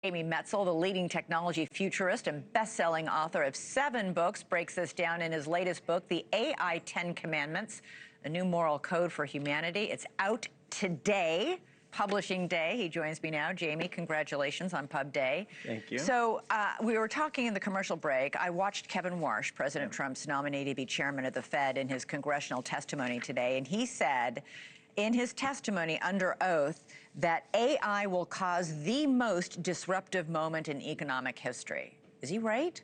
Jamie Metzl, the leading technology futurist and best-selling author of 7 books, breaks this down in his latest book, The AI 10 Commandments, a new moral code for humanity. It's out today, publishing day. He joins me now. Jamie, congratulations on Pub Day. Thank you. So we were talking in the commercial break. I watched Kevin Warsh, President Trump's nominee to be chairman of the Fed, in his congressional testimony today, and he said in his testimony under oath that AI will cause the most disruptive moment in economic history. Is he right?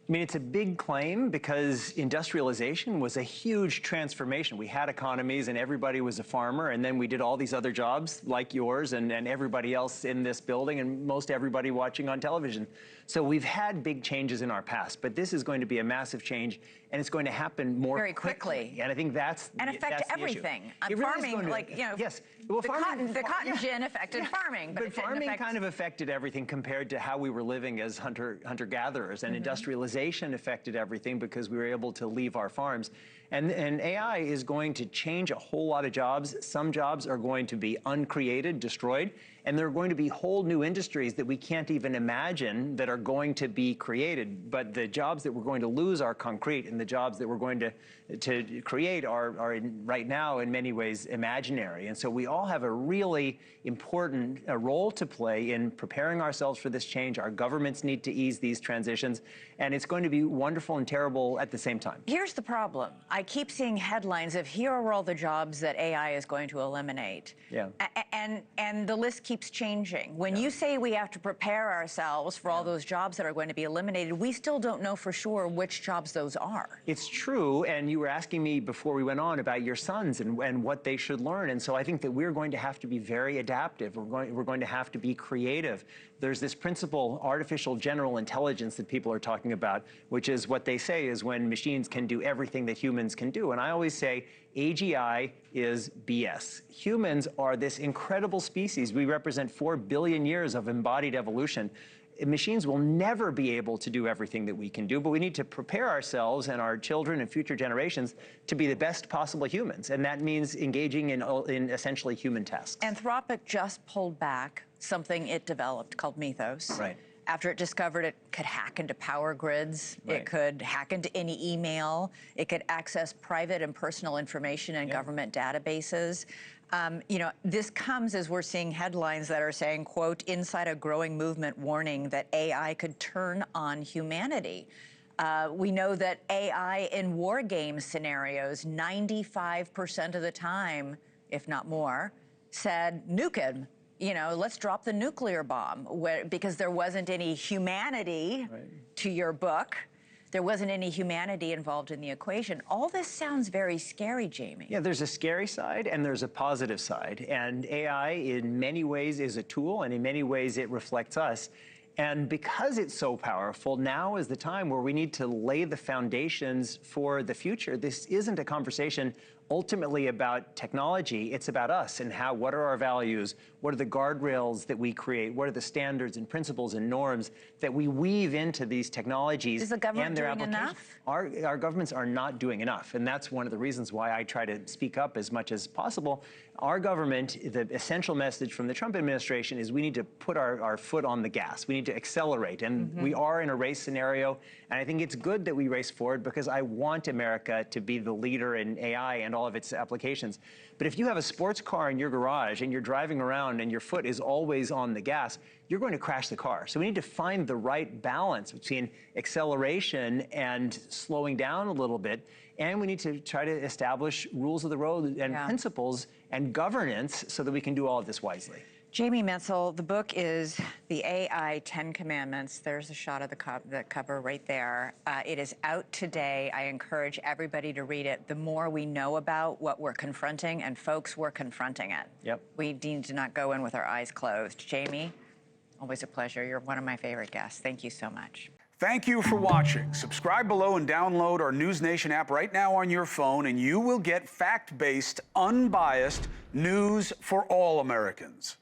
I mean, it's a big claim because industrialization was a huge transformation. We had economies and everybody was a farmer, and then we did all these other jobs like yours and everybody else in this building and most everybody watching on television. So we've had big changes in our past, but this is going to be a massive change, and it's going to happen more very quickly. And I think that's and affect that's everything. Farming, like, you know, yes. Well, the cotton gin affected farming, but farming kind of affected everything compared to how we were living as hunter-gatherers, and industrialization affected everything because we were able to leave our farms. And AI is going to change a whole lot of jobs. Some jobs are going to be uncreated, destroyed, and there are going to be whole new industries that we can't even imagine that are going to be created. But the jobs that we're going to lose are concrete, and the jobs that we're going to create are right now in many ways imaginary. And so we all have a really important role to play in preparing ourselves for this change. Our governments need to ease these transitions, and it's going to be wonderful and terrible at the same time. Here's the problem. I keep seeing headlines of here are all the jobs that AI is going to eliminate. Yeah. And the list keeps changing. When you say we have to prepare ourselves for all those jobs that are going to be eliminated, we still don't know for sure which jobs those are. It's true, and you were asking me before we went on about your sons and what they should learn, and so I think that we're going to have to be very adaptive. We're going to have to be creative. There's this principle, artificial general intelligence, that people are talking about, which is what they say is when machines can do everything that humans can do. And I always say AGI is BS. Humans are this incredible species. We represent 4 billion years of embodied evolution. Machines will never be able to do everything that we can do, but we need to prepare ourselves and our children and future generations to be the best possible humans. And that means engaging in essentially human tasks. Anthropic just pulled back something it developed called Mythos. Right. After it discovered it could hack into power grids, it could hack into any email, it could access private and personal information in government databases. You know, this comes as we're seeing headlines that are saying, quote, inside a growing movement warning that AI could turn on humanity. We know that AI in war game scenarios, 95% of the time, if not more, said nuke him. You know, let's drop the nuclear bomb, because there wasn't any humanity to your book. There wasn't any humanity involved in the equation. All this sounds very scary, Jamie. Yeah, there's a scary side and there's a positive side. And AI in many ways is a tool, and in many ways it reflects us. And because it's so powerful, now is the time where we need to lay the foundations for the future. This isn't a conversation ultimately about technology. It's about us and what are our values? What are the guardrails that we create? What are the standards and principles and norms that we weave into these technologies? Is the government and their doing enough? Our governments are not doing enough. And that's one of the reasons why I try to speak up as much as possible. Our government, the essential message from the Trump administration is we need to put our foot on the gas. We need to accelerate. And we are in a race scenario. And I think it's good that we race forward because I want America to be the leader in AI and all of its applications. But if you have a sports car in your garage and you're driving around and your foot is always on the gas, you're going to crash the car. So we need to find the right balance between acceleration and slowing down a little bit. And we need to try to establish rules of the road and principles and governance so that we can do all of this wisely. Jamie Metzl, the book is The AI 10 Commandments. There's a shot of the cover right there. It is out today. I encourage everybody to read it. The more we know about what we're confronting, and folks, we're confronting it. Yep. We need to not go in with our eyes closed. Jamie, always a pleasure. You're one of my favorite guests. Thank you so much. Thank you for watching. Subscribe below and download our NewsNation app right now on your phone, and you will get fact-based, unbiased news for all Americans.